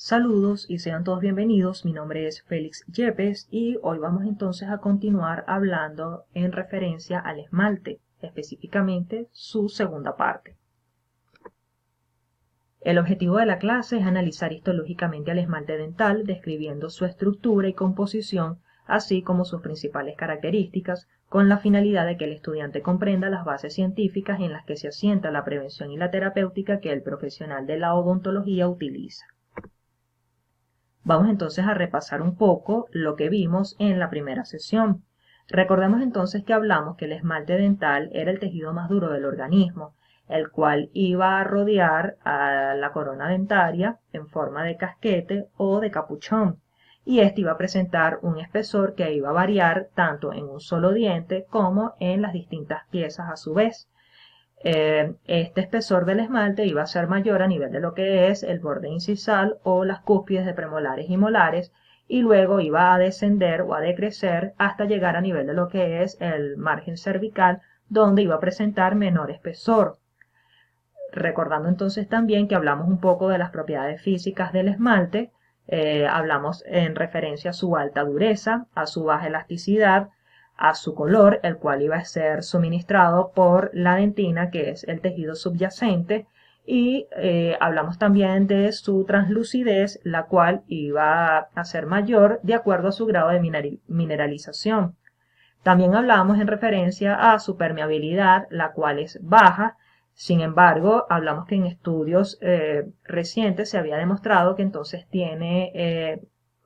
Saludos y sean todos bienvenidos. Mi nombre es Félix Yepes y hoy vamos entonces a continuar hablando en referencia al esmalte, específicamente su segunda parte. El objetivo de la clase es analizar histológicamente al esmalte dental, describiendo su estructura y composición, así como sus principales características, con la finalidad de que el estudiante comprenda las bases científicas en las que se asienta la prevención y la terapéutica que el profesional de la odontología utiliza. Vamos entonces a repasar un poco lo que vimos en la primera sesión. Recordemos entonces que hablamos que el esmalte dental era el tejido más duro del organismo, el cual iba a rodear a la corona dentaria en forma de casquete o de capuchón, y este iba a presentar un espesor que iba a variar tanto en un solo diente como en las distintas piezas a su vez. Este espesor del esmalte iba a ser mayor a nivel de lo que es el borde incisal o las cúspides de premolares y molares, y luego iba a descender o a decrecer hasta llegar a nivel de lo que es el margen cervical, donde iba a presentar menor espesor. Recordando entonces también que hablamos un poco de las propiedades físicas del esmalte, hablamos en referencia a su alta dureza, a su baja elasticidad, a su color, el cual iba a ser suministrado por la dentina, que es el tejido subyacente, y hablamos también de su translucidez, la cual iba a ser mayor de acuerdo a su grado de mineralización. También hablamos en referencia a su permeabilidad, la cual es baja. Sin embargo, hablamos que en estudios recientes se había demostrado que entonces tiene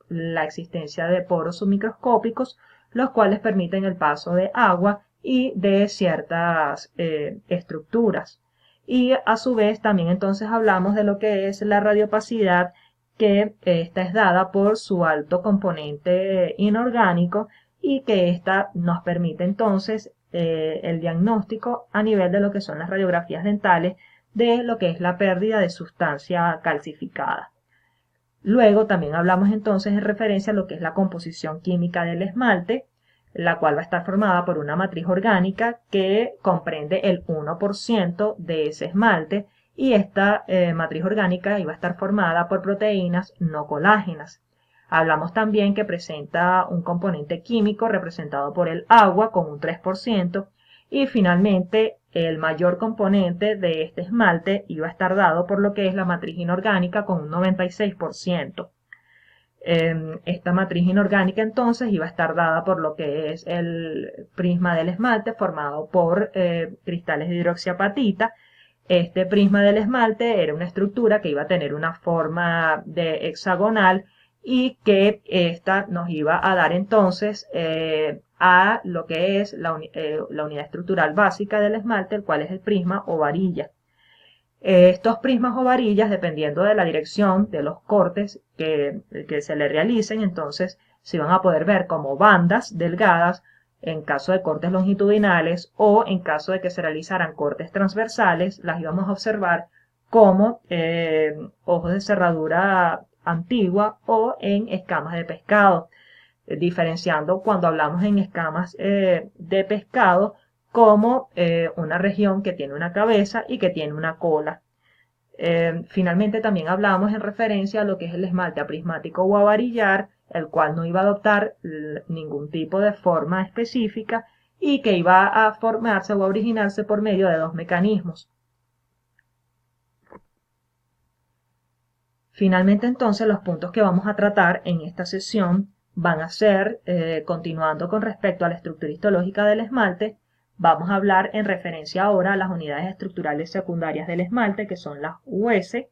la existencia de poros submicroscópicos, los cuales permiten el paso de agua y de ciertas estructuras. Y a su vez también entonces hablamos de lo que es la radiopacidad, que esta es dada por su alto componente inorgánico y que esta nos permite entonces el diagnóstico a nivel de lo que son las radiografías dentales de lo que es la pérdida de sustancia calcificada. Luego también hablamos entonces en referencia a lo que es la composición química del esmalte, la cual va a estar formada por una matriz orgánica que comprende el 1% de ese esmalte, y esta matriz orgánica iba a estar formada por proteínas no colágenas. Hablamos también que presenta un componente químico representado por el agua con un 3%, y finalmente el mayor componente de este esmalte iba a estar dado por lo que es la matriz inorgánica con un 96%. Esta matriz inorgánica entonces iba a estar dada por lo que es el prisma del esmalte formado por cristales de hidroxiapatita. Este prisma del esmalte era una estructura que iba a tener una forma de hexagonal y que esta nos iba a dar entonces a lo que es la unidad estructural básica del esmalte, el cual es el prisma o varilla. Estos prismas o varillas, dependiendo de la dirección de los cortes que se le realicen, entonces se van a poder ver como bandas delgadas en caso de cortes longitudinales, o en caso de que se realizaran cortes transversales, las íbamos a observar como ojos de cerradura antigua o en escamas de pescado, diferenciando cuando hablamos en escamas de pescado como una región que tiene una cabeza y que tiene una cola. Finalmente también hablamos en referencia a lo que es el esmalte aprismático o avarillar, el cual no iba a adoptar ningún tipo de forma específica y que iba a formarse o a originarse por medio de dos mecanismos. Finalmente entonces los puntos que vamos a tratar en esta sesión van a ser, continuando con respecto a la estructura histológica del esmalte, vamos a hablar en referencia ahora a las unidades estructurales secundarias del esmalte, que son las US,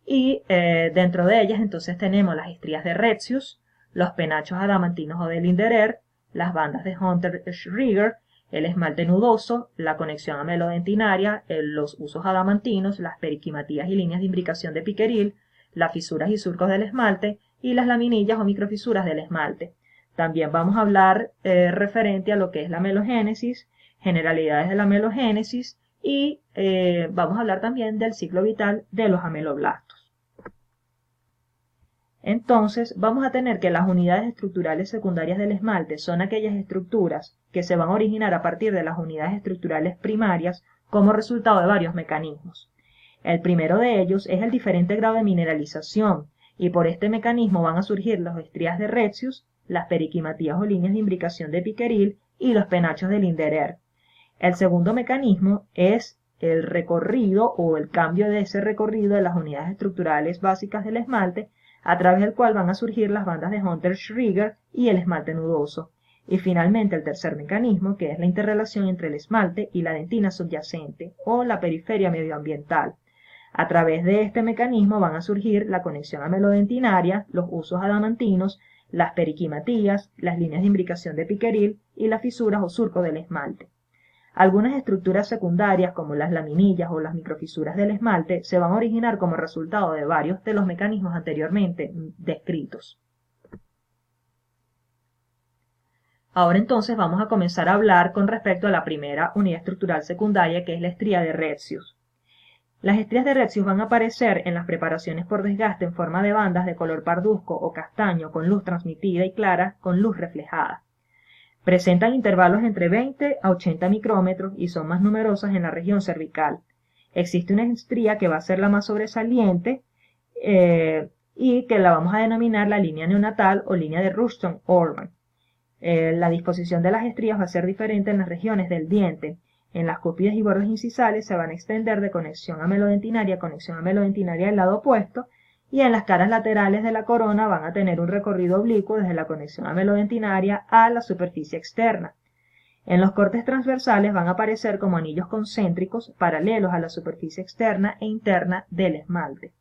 y dentro de ellas entonces tenemos las estrías de Retzius, los penachos adamantinos o de Linderer, las bandas de Hunter-Schreger, el esmalte nudoso, la conexión amelodentinaria, los usos adamantinos, las periquimatías y líneas de imbricación de Picquerel, las fisuras y surcos del esmalte y las laminillas o microfisuras del esmalte. También vamos a hablar referente a lo que es la melogénesis, generalidades de la melogénesis, y vamos a hablar también del ciclo vital de los ameloblastos. Entonces, vamos a tener que las unidades estructurales secundarias del esmalte son aquellas estructuras que se van a originar a partir de las unidades estructurales primarias como resultado de varios mecanismos. El primero de ellos es el diferente grado de mineralización, y por este mecanismo van a surgir las estrías de Retzius, las periquimatías o líneas de imbricación de Picquerel y los penachos de Linderer. El segundo mecanismo es el recorrido o el cambio de ese recorrido de las unidades estructurales básicas del esmalte, a través del cual van a surgir las bandas de Hunter-Schriger y el esmalte nudoso. Y finalmente el tercer mecanismo, que es la interrelación entre el esmalte y la dentina subyacente o la periferia medioambiental. A través de este mecanismo van a surgir la conexión amelodentinaria, los usos adamantinos, las periquimatías, las líneas de imbricación de Picquerel y las fisuras o surcos del esmalte. Algunas estructuras secundarias, como las laminillas o las microfisuras del esmalte, se van a originar como resultado de varios de los mecanismos anteriormente descritos. Ahora entonces vamos a comenzar a hablar con respecto a la primera unidad estructural secundaria, que es la estría de Retzius. Las estrías de Retzius van a aparecer en las preparaciones por desgaste en forma de bandas de color parduzco o castaño con luz transmitida y clara con luz reflejada. Presentan intervalos entre 20 a 80 micrómetros y son más numerosas en la región cervical. Existe una estría que va a ser la más sobresaliente y que la vamos a denominar la línea neonatal o línea de Rushton-Orman. La disposición de las estrías va a ser diferente en las regiones del diente. En las cúspides y bordes incisales se van a extender de conexión amelodentinaria a conexión amelodentinaria del lado opuesto, y en las caras laterales de la corona van a tener un recorrido oblicuo desde la conexión amelodentinaria a la superficie externa. En los cortes transversales van a aparecer como anillos concéntricos paralelos a la superficie externa e interna del esmalte.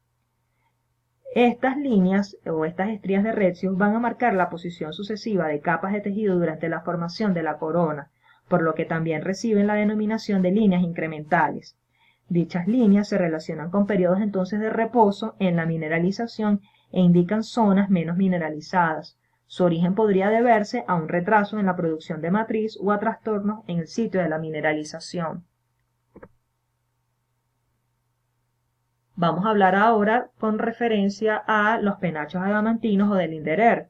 Estas líneas o estas estrías de Retzius van a marcar la posición sucesiva de capas de tejido durante la formación de la corona, por lo que también reciben la denominación de líneas incrementales. Dichas líneas se relacionan con periodos entonces de reposo en la mineralización e indican zonas menos mineralizadas. Su origen podría deberse a un retraso en la producción de matriz o a trastornos en el sitio de la mineralización. Vamos a hablar ahora con referencia a los penachos adamantinos o de Linderer.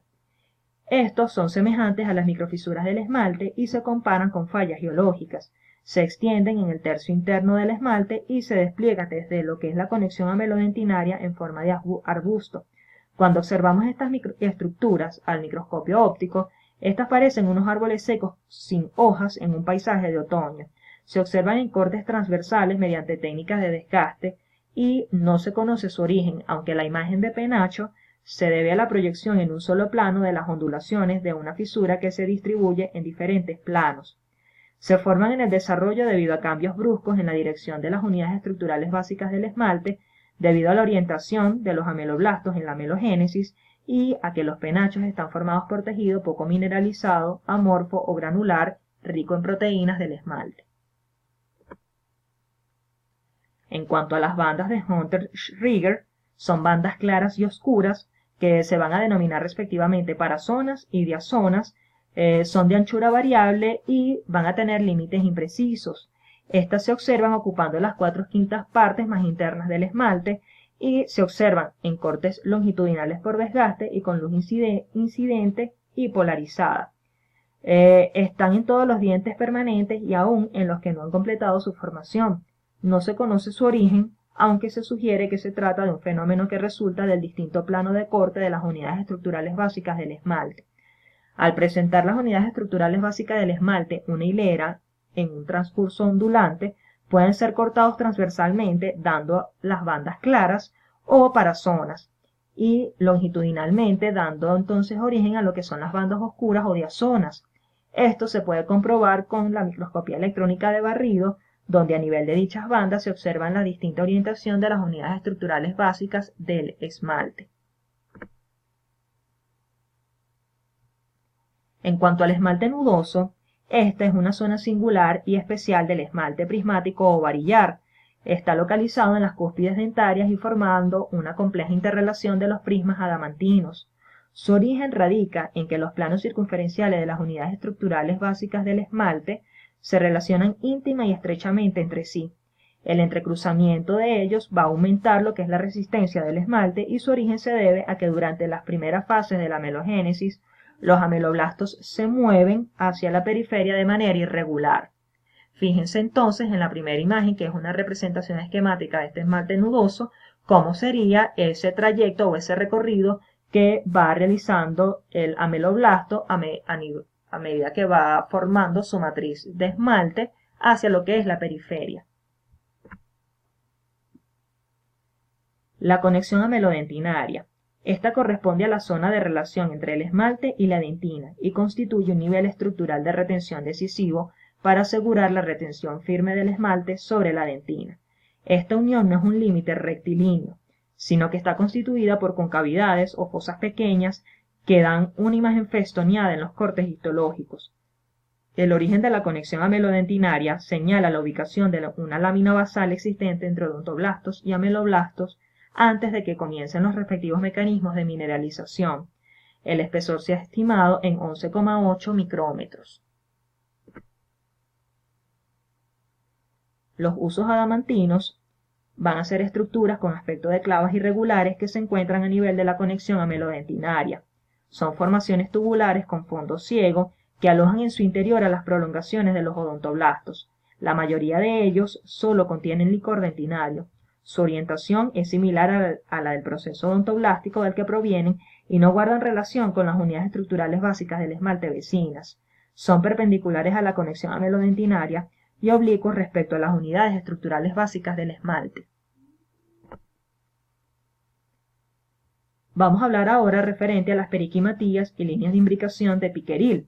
Estos son semejantes a las microfisuras del esmalte y se comparan con fallas geológicas. Se extienden en el tercio interno del esmalte y se despliegan desde lo que es la conexión amelodentinaria en forma de arbusto. Cuando observamos estas estructuras al microscopio óptico, estas parecen unos árboles secos sin hojas en un paisaje de otoño. Se observan en cortes transversales mediante técnicas de desgaste y no se conoce su origen, aunque la imagen de penacho se debe a la proyección en un solo plano de las ondulaciones de una fisura que se distribuye en diferentes planos. Se forman en el desarrollo debido a cambios bruscos en la dirección de las unidades estructurales básicas del esmalte, debido a la orientación de los ameloblastos en la amelogénesis y a que los penachos están formados por tejido poco mineralizado, amorfo o granular, rico en proteínas del esmalte. En cuanto a las bandas de Hunter-Schriger, son bandas claras y oscuras que se van a denominar respectivamente parazonas y diazonas, son de anchura variable y van a tener límites imprecisos. Estas se observan ocupando las 4/5 partes más internas del esmalte y se observan en cortes longitudinales por desgaste y con luz incidente y polarizada. Están en todos los dientes permanentes y aún en los que no han completado su formación. No se conoce su origen, aunque se sugiere que se trata de un fenómeno que resulta del distinto plano de corte de las unidades estructurales básicas del esmalte. Al presentar las unidades estructurales básicas del esmalte una hilera en un transcurso ondulante, pueden ser cortados transversalmente dando las bandas claras o parazonas y longitudinalmente dando entonces origen a lo que son las bandas oscuras o diazonas. Esto se puede comprobar con la microscopía electrónica de barrido, donde a nivel de dichas bandas se observa la distinta orientación de las unidades estructurales básicas del esmalte. En cuanto al esmalte nudoso, esta es una zona singular y especial del esmalte prismático o varillar. Está localizado en las cúspides dentarias y formando una compleja interrelación de los prismas adamantinos. Su origen radica en que los planos circunferenciales de las unidades estructurales básicas del esmalte se relacionan íntima y estrechamente entre sí. El entrecruzamiento de ellos va a aumentar lo que es la resistencia del esmalte y su origen se debe a que durante las primeras fases de la amelogénesis los ameloblastos se mueven hacia la periferia de manera irregular. Fíjense entonces en la primera imagen, que es una representación esquemática de este esmalte nudoso, cómo sería ese trayecto o ese recorrido que va realizando el ameloblasto a medida que va formando su matriz de esmalte hacia lo que es la periferia. La conexión amelodentinaria. Esta corresponde a la zona de relación entre el esmalte y la dentina y constituye un nivel estructural de retención decisivo para asegurar la retención firme del esmalte sobre la dentina. Esta unión no es un límite rectilíneo, sino que está constituida por concavidades o fosas pequeñas que dan una imagen festoneada en los cortes histológicos. El origen de la conexión amelodentinaria señala la ubicación de una lámina basal existente entre odontoblastos y ameloblastos antes de que comiencen los respectivos mecanismos de mineralización. El espesor se ha estimado en 11,8 micrómetros. Los usos adamantinos van a ser estructuras con aspecto de clavas irregulares que se encuentran a nivel de la conexión amelodentinaria. Son formaciones tubulares con fondo ciego que alojan en su interior a las prolongaciones de los odontoblastos. La mayoría de ellos solo contienen licor dentinario. Su orientación es similar a la del proceso odontoblástico del que provienen y no guardan relación con las unidades estructurales básicas del esmalte vecinas. Son perpendiculares a la conexión amelodentinaria y oblicuos respecto a las unidades estructurales básicas del esmalte. Vamos a hablar ahora referente a las periquimatías y líneas de imbricación de Picquerel.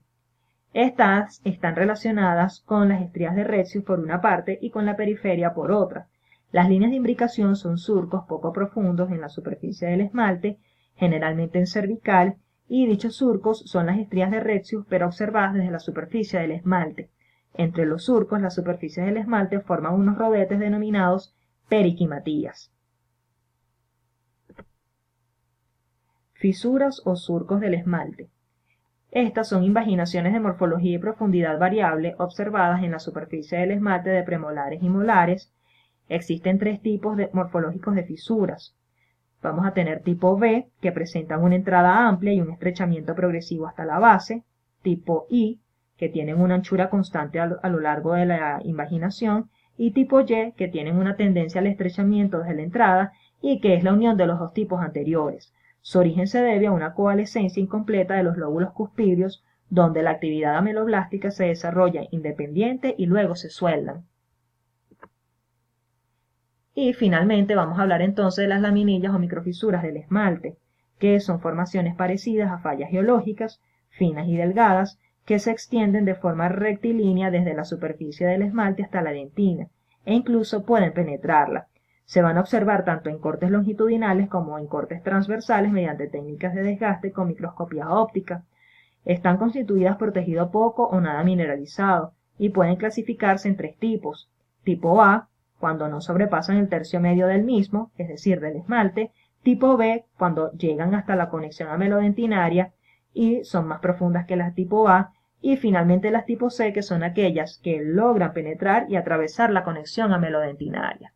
Estas están relacionadas con las estrías de Retzius por una parte y con la periferia por otra. Las líneas de imbricación son surcos poco profundos en la superficie del esmalte, generalmente en cervical, y dichos surcos son las estrías de Retzius pero observadas desde la superficie del esmalte. Entre los surcos, las superficies del esmalte forman unos rodetes denominados periquimatías. Fisuras o surcos del esmalte. Estas son invaginaciones de morfología y profundidad variable observadas en la superficie del esmalte de premolares y molares. Existen tres tipos morfológicos de fisuras. Vamos a tener tipo B, que presentan una entrada amplia y un estrechamiento progresivo hasta la base. Tipo I, que tienen una anchura constante a lo largo de la invaginación. Y tipo Y, que tienen una tendencia al estrechamiento desde la entrada y que es la unión de los dos tipos anteriores. Su origen se debe a una coalescencia incompleta de los lóbulos cuspidios, donde la actividad ameloblástica se desarrolla independiente y luego se sueldan. Y finalmente vamos a hablar entonces de las laminillas o microfisuras del esmalte, que son formaciones parecidas a fallas geológicas, finas y delgadas, que se extienden de forma rectilínea desde la superficie del esmalte hasta la dentina, e incluso pueden penetrarla. Se van a observar tanto en cortes longitudinales como en cortes transversales mediante técnicas de desgaste con microscopía óptica. Están constituidas por tejido poco o nada mineralizado y pueden clasificarse en tres tipos. Tipo A, cuando no sobrepasan el tercio medio del mismo, es decir, del esmalte. Tipo B, cuando llegan hasta la conexión amelodentinaria y son más profundas que las tipo A. Y finalmente las tipo C, que son aquellas que logran penetrar y atravesar la conexión amelodentinaria.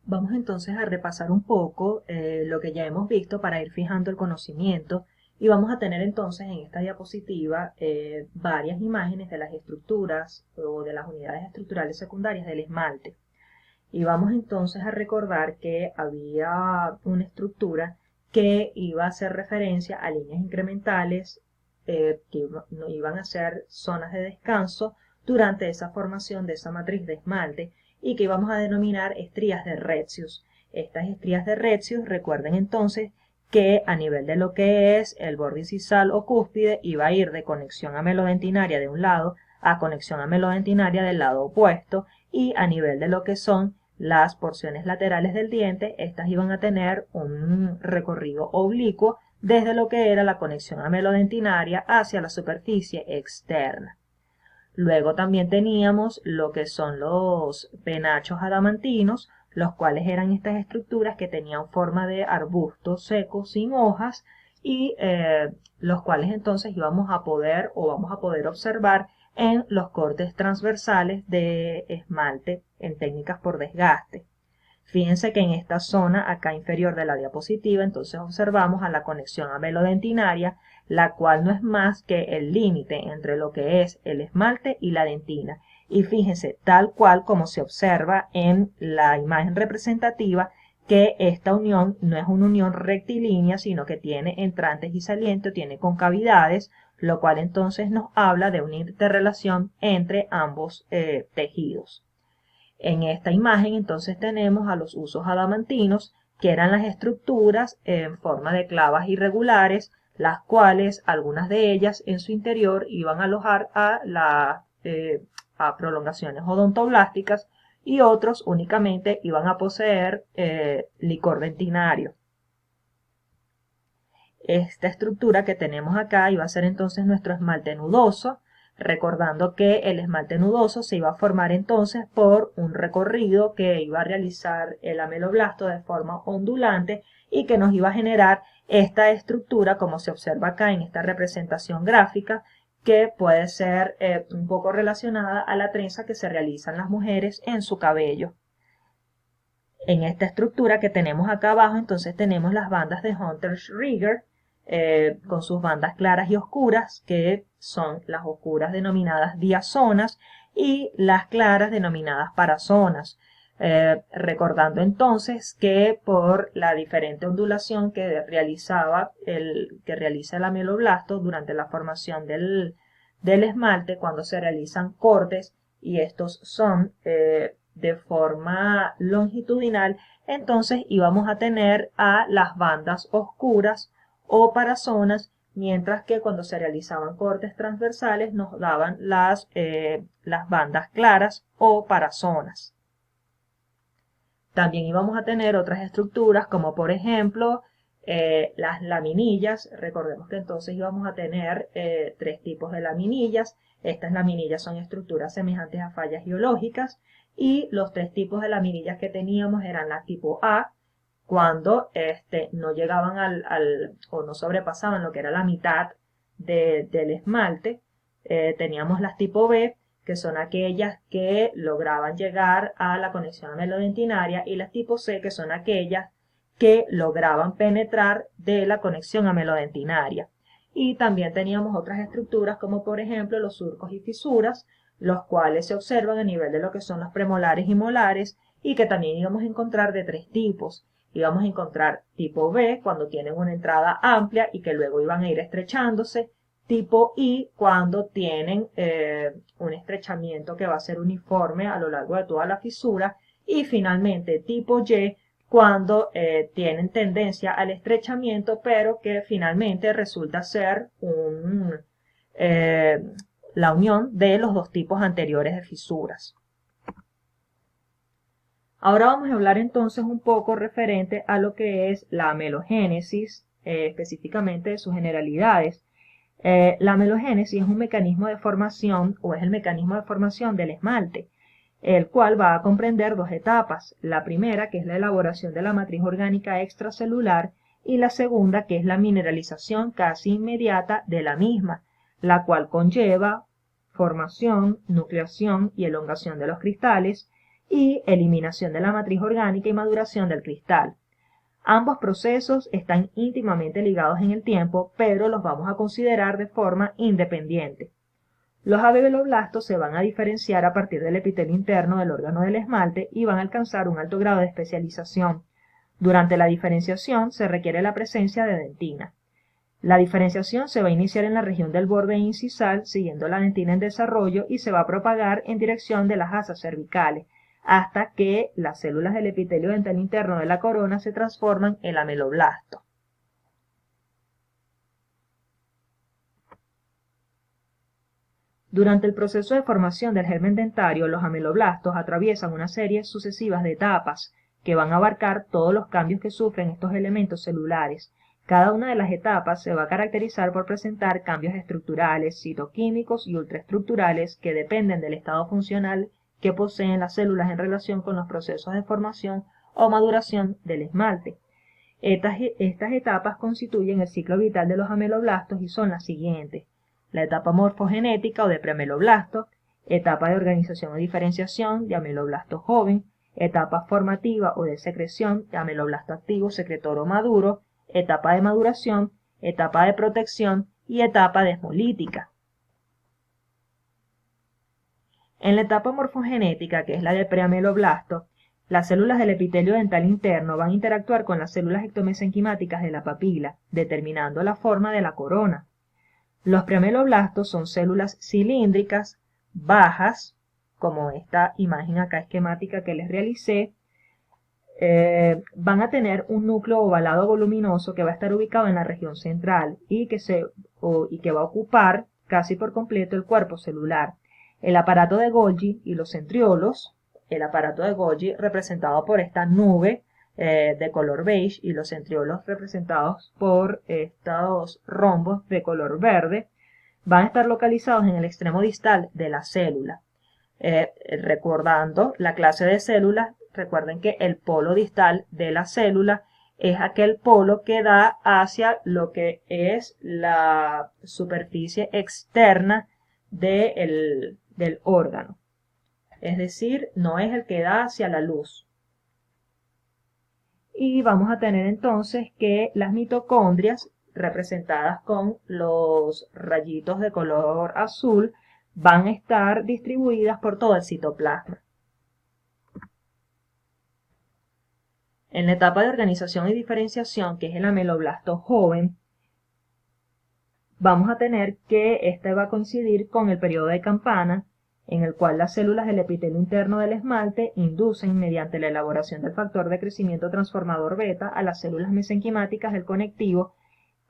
Vamos entonces a repasar un poco lo que ya hemos visto para ir fijando el conocimiento y vamos a tener entonces en esta diapositiva varias imágenes de las estructuras o de las unidades estructurales secundarias del esmalte. Y vamos entonces a recordar que había una estructura que iba a hacer referencia a líneas incrementales que iban a ser zonas de descanso durante esa formación de esa matriz de esmalte y que íbamos a denominar estrías de Retzius. Estas estrías de Retzius, recuerden entonces que a nivel de lo que es el borde incisal o cúspide iba a ir de conexión amelodentinaria de un lado a conexión amelodentinaria del lado opuesto y a nivel de lo que son las porciones laterales del diente, estas iban a tener un recorrido oblicuo desde lo que era la conexión amelodentinaria hacia la superficie externa. Luego también teníamos lo que son los penachos adamantinos, los cuales eran estas estructuras que tenían forma de arbusto seco sin hojas y los cuales entonces vamos a poder observar en los cortes transversales de esmalte en técnicas por desgaste. Fíjense que en esta zona acá inferior de la diapositiva entonces observamos a la conexión amelodentinaria la cual no es más que el límite entre lo que es el esmalte y la dentina. Y fíjense, tal cual como se observa en la imagen representativa, que esta unión no es una unión rectilínea, sino que tiene entrantes y salientes, tiene concavidades, lo cual entonces nos habla de una interrelación entre ambos tejidos. En esta imagen entonces tenemos a los usos adamantinos, que eran las estructuras en forma de clavas irregulares, las cuales algunas de ellas en su interior iban a alojar a prolongaciones odontoblásticas y otros únicamente iban a poseer licor dentinario. Esta estructura que tenemos acá iba a ser entonces nuestro esmalte nudoso, recordando que el esmalte nudoso se iba a formar entonces por un recorrido que iba a realizar el ameloblasto de forma ondulante y que nos iba a generar esta estructura como se observa acá en esta representación gráfica, que puede ser un poco relacionada a la trenza que se realizan las mujeres en su cabello. En esta estructura que tenemos acá abajo entonces tenemos las bandas de Hunter-Rieger, con sus bandas claras y oscuras, que son las oscuras denominadas diazonas y las claras denominadas parazonas. Recordando entonces que por la diferente ondulación que realiza el ameloblasto durante la formación del esmalte, cuando se realizan cortes, y estos son de forma longitudinal, entonces íbamos a tener a las bandas oscuras o parazonas, mientras que cuando se realizaban cortes transversales nos daban las bandas claras o parazonas. También íbamos a tener otras estructuras como por ejemplo las laminillas. Recordemos que entonces íbamos a tener tres tipos de laminillas. Estas laminillas son estructuras semejantes a fallas geológicas y los tres tipos de laminillas que teníamos eran la tipo A, cuando no llegaban o no sobrepasaban lo que era la mitad del esmalte. Teníamos las tipo B, que son aquellas que lograban llegar a la conexión amelodentinaria, y las tipo C, que son aquellas que lograban penetrar de la conexión amelodentinaria. Y también teníamos otras estructuras como por ejemplo los surcos y fisuras, los cuales se observan a nivel de lo que son los premolares y molares, y que también íbamos a encontrar de tres tipos. Íbamos a encontrar tipo B, cuando tienen una entrada amplia y que luego iban a ir estrechándose. Tipo I, cuando tienen un estrechamiento que va a ser uniforme a lo largo de toda la fisura. Y finalmente tipo Y, cuando tienen tendencia al estrechamiento, pero que finalmente resulta ser la unión de los dos tipos anteriores de fisuras. Ahora vamos a hablar entonces un poco referente a lo que es la amelogénesis, específicamente de sus generalidades. La amelogénesis es un mecanismo de formación, o es el mecanismo de formación del esmalte, el cual va a comprender dos etapas. La primera, que es la elaboración de la matriz orgánica extracelular, y la segunda, que es la mineralización casi inmediata de la misma, la cual conlleva formación, nucleación y elongación de los cristales, y eliminación de la matriz orgánica y maduración del cristal. Ambos procesos están íntimamente ligados en el tiempo, pero los vamos a considerar de forma independiente. Los ameloblastos se van a diferenciar a partir del epitelio interno del órgano del esmalte y van a alcanzar un alto grado de especialización. Durante la diferenciación se requiere la presencia de dentina. La diferenciación se va a iniciar en la región del borde incisal, siguiendo la dentina en desarrollo, y se va a propagar en dirección de las asas cervicales, hasta que las células del epitelio dental interno de la corona se transforman en ameloblasto. Durante el proceso de formación del germen dentario, los ameloblastos atraviesan una serie sucesiva de etapas que van a abarcar todos los cambios que sufren estos elementos celulares. Cada una de las etapas se va a caracterizar por presentar cambios estructurales, citoquímicos y ultraestructurales que dependen del estado funcional que poseen las células en relación con los procesos de formación o maduración del esmalte. Estas etapas constituyen el ciclo vital de los ameloblastos y son las siguientes: la etapa morfogenética o de preameloblasto, etapa de organización o diferenciación de ameloblasto joven, etapa formativa o de secreción de ameloblasto activo, secretor o maduro, etapa de maduración, etapa de protección y etapa desmolítica. En la etapa morfogenética, que es la del preameloblasto, las células del epitelio dental interno van a interactuar con las células ectomesenquimáticas de la papila, determinando la forma de la corona. Los preameloblastos son células cilíndricas, bajas, como esta imagen acá esquemática que les realicé. Van a tener un núcleo ovalado voluminoso que va a estar ubicado en la región central y que va a ocupar casi por completo el cuerpo celular. El aparato de Golgi y los centriolos, el aparato de Golgi representado por esta nube de color beige y los centriolos representados por estos rombos de color verde, van a estar localizados en el extremo distal de la célula. Recordando la clase de células, recuerden que el polo distal de la célula es aquel polo que da hacia lo que es la superficie externa del órgano. Es decir, no es el que da hacia la luz. Y vamos a tener entonces que las mitocondrias, representadas con los rayitos de color azul, van a estar distribuidas por todo el citoplasma. En la etapa de organización y diferenciación, que es el ameloblasto joven, vamos a tener que este va a coincidir con el periodo de Campana, en el cual las células del epitelio interno del esmalte inducen mediante la elaboración del factor de crecimiento transformador beta a las células mesenquimáticas del conectivo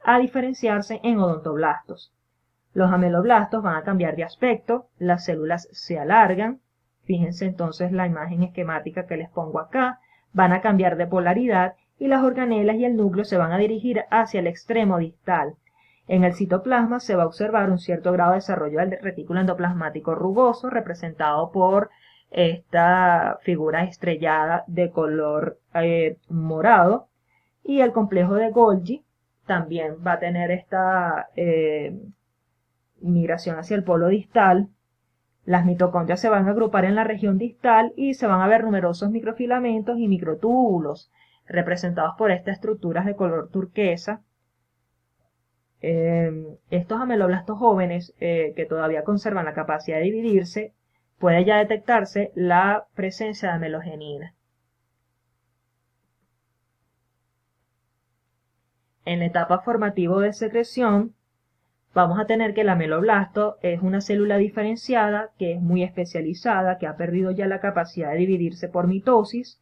a diferenciarse en odontoblastos. Los ameloblastos van a cambiar de aspecto, las células se alargan, fíjense entonces la imagen esquemática que les pongo acá, van a cambiar de polaridad y las organelas y el núcleo se van a dirigir hacia el extremo distal. En el citoplasma se va a observar un cierto grado de desarrollo del retículo endoplasmático rugoso, representado por esta figura estrellada de color morado, y el complejo de Golgi también va a tener esta migración hacia el polo distal. Las mitocondrias se van a agrupar en la región distal y se van a ver numerosos microfilamentos y microtúbulos, representados por estas estructuras de color turquesa. Estos ameloblastos jóvenes que todavía conservan la capacidad de dividirse, puede ya detectarse la presencia de amelogenina. En la etapa formativa de secreción, vamos a tener que el ameloblasto es una célula diferenciada, que es muy especializada, que ha perdido ya la capacidad de dividirse por mitosis.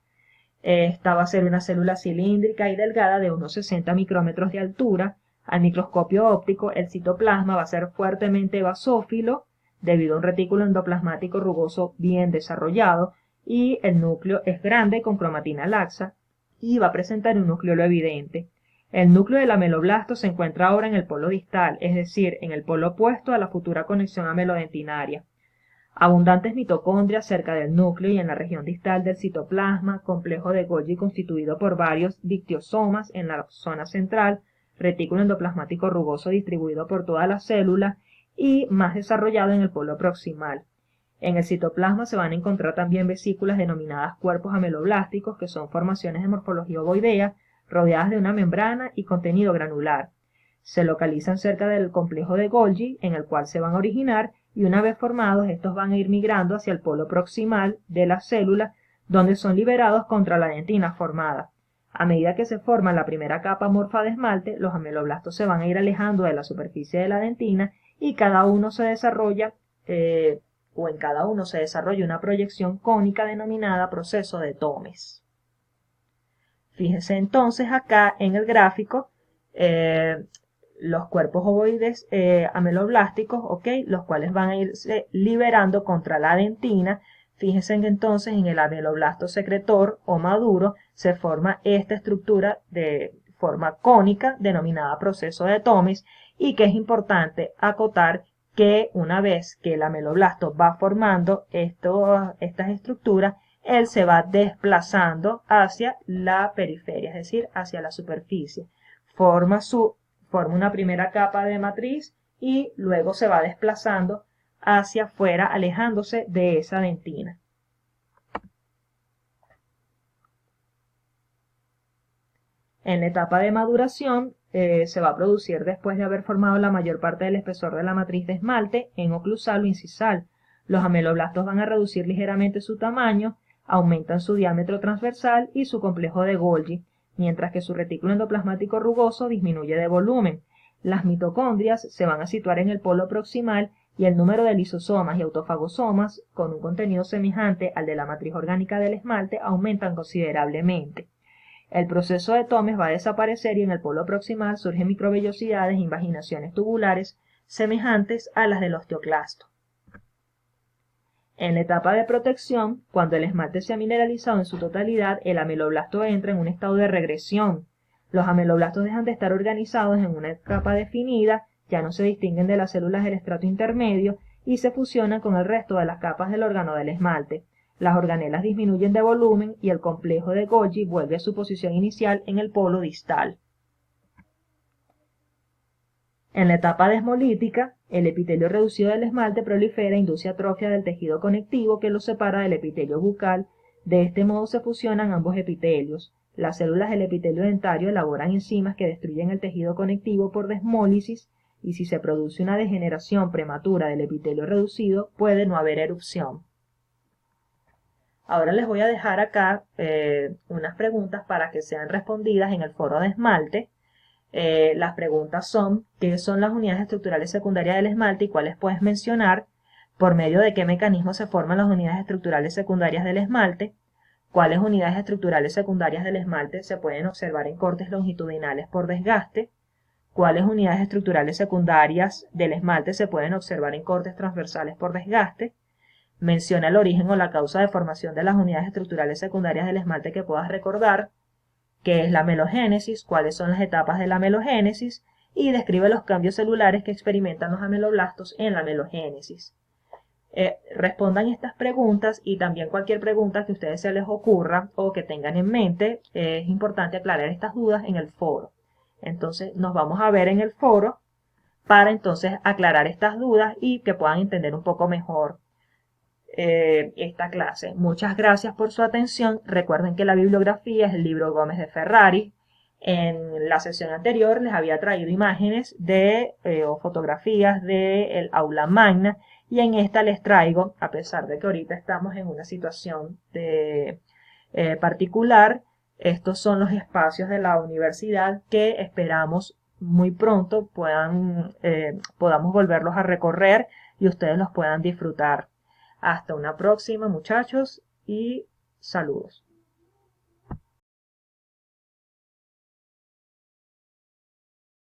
Esta va a ser una célula cilíndrica y delgada de unos 60 micrómetros de altura. Al microscopio óptico, el citoplasma va a ser fuertemente basófilo, debido a un retículo endoplasmático rugoso bien desarrollado, y el núcleo es grande con cromatina laxa, y va a presentar un núcleo evidente. El núcleo del ameloblasto se encuentra ahora en el polo distal, es decir, en el polo opuesto a la futura conexión amelodentinaria. Abundantes mitocondrias cerca del núcleo y en la región distal del citoplasma, complejo de Golgi constituido por varios dictiosomas en la zona central, retículo endoplasmático rugoso distribuido por toda la célula y más desarrollado en el polo proximal. En el citoplasma se van a encontrar también vesículas denominadas cuerpos ameloblásticos, que son formaciones de morfología ovoidea, rodeadas de una membrana y contenido granular. Se localizan cerca del complejo de Golgi, en el cual se van a originar, y una vez formados, estos van a ir migrando hacia el polo proximal de la célula, donde son liberados contra la dentina formada. A medida que se forma la primera capa morfa de esmalte, los ameloblastos se van a ir alejando de la superficie de la dentina y cada uno se desarrolla, en cada uno se desarrolla una proyección cónica denominada proceso de Thomes. Fíjense entonces acá en el gráfico los cuerpos ovoides ameloblásticos, los cuales van a irse liberando contra la dentina. Fíjense que entonces en el ameloblasto secretor o maduro se forma esta estructura de forma cónica denominada proceso de Thomes, y que es importante acotar que una vez que el ameloblasto va formando estas estructuras, él se va desplazando hacia la periferia, es decir, hacia la superficie. Forma una primera capa de matriz y luego se va desplazando hacia afuera, alejándose de esa dentina. En la etapa de maduración, se va a producir después de haber formado la mayor parte del espesor de la matriz de esmalte en oclusal o incisal. Los ameloblastos van a reducir ligeramente su tamaño, aumentan su diámetro transversal y su complejo de Golgi, mientras que su retículo endoplasmático rugoso disminuye de volumen. Las mitocondrias se van a situar en el polo proximal y el número de lisosomas y autofagosomas, con un contenido semejante al de la matriz orgánica del esmalte, aumentan considerablemente. El proceso de Thomes va a desaparecer y en el polo proximal surgen microvellosidades e invaginaciones tubulares semejantes a las del osteoclasto. En la etapa de protección, cuando el esmalte se ha mineralizado en su totalidad, el ameloblasto entra en un estado de regresión. Los ameloblastos dejan de estar organizados en una capa definida, ya no se distinguen de las células del estrato intermedio y se fusionan con el resto de las capas del órgano del esmalte. Las organelas disminuyen de volumen y el complejo de Golgi vuelve a su posición inicial en el polo distal. En la etapa desmolítica, el epitelio reducido del esmalte prolifera e induce atrofia del tejido conectivo que lo separa del epitelio bucal. De este modo se fusionan ambos epitelios. Las células del epitelio dentario elaboran enzimas que destruyen el tejido conectivo por desmólisis y si se produce una degeneración prematura del epitelio reducido, puede no haber erupción. Ahora les voy a dejar acá unas preguntas para que sean respondidas en el foro de esmalte. Las preguntas son: ¿qué son las unidades estructurales secundarias del esmalte y cuáles puedes mencionar? ¿Por medio de qué mecanismo se forman las unidades estructurales secundarias del esmalte? ¿Cuáles unidades estructurales secundarias del esmalte se pueden observar en cortes longitudinales por desgaste? ¿Cuáles unidades estructurales secundarias del esmalte se pueden observar en cortes transversales por desgaste? Menciona el origen o la causa de formación de las unidades estructurales secundarias del esmalte que puedas recordar. ¿Qué es la melogénesis? ¿Cuáles son las etapas de la melogénesis? Y describe los cambios celulares que experimentan los ameloblastos en la melogénesis. Respondan estas preguntas y también cualquier pregunta que a ustedes se les ocurra o que tengan en mente. Es importante aclarar estas dudas en el foro. Entonces nos vamos a ver en el foro para entonces aclarar estas dudas y que puedan entender un poco mejor esta clase. Muchas gracias por su atención. Recuerden que la bibliografía es el libro Gómez de Ferrari. En la sesión anterior les había traído imágenes o fotografías del aula magna y en esta les traigo, a pesar de que ahorita estamos en una situación particular, estos son los espacios de la universidad que esperamos muy pronto podamos volverlos a recorrer y ustedes los puedan disfrutar. Hasta una próxima, muchachos, y saludos.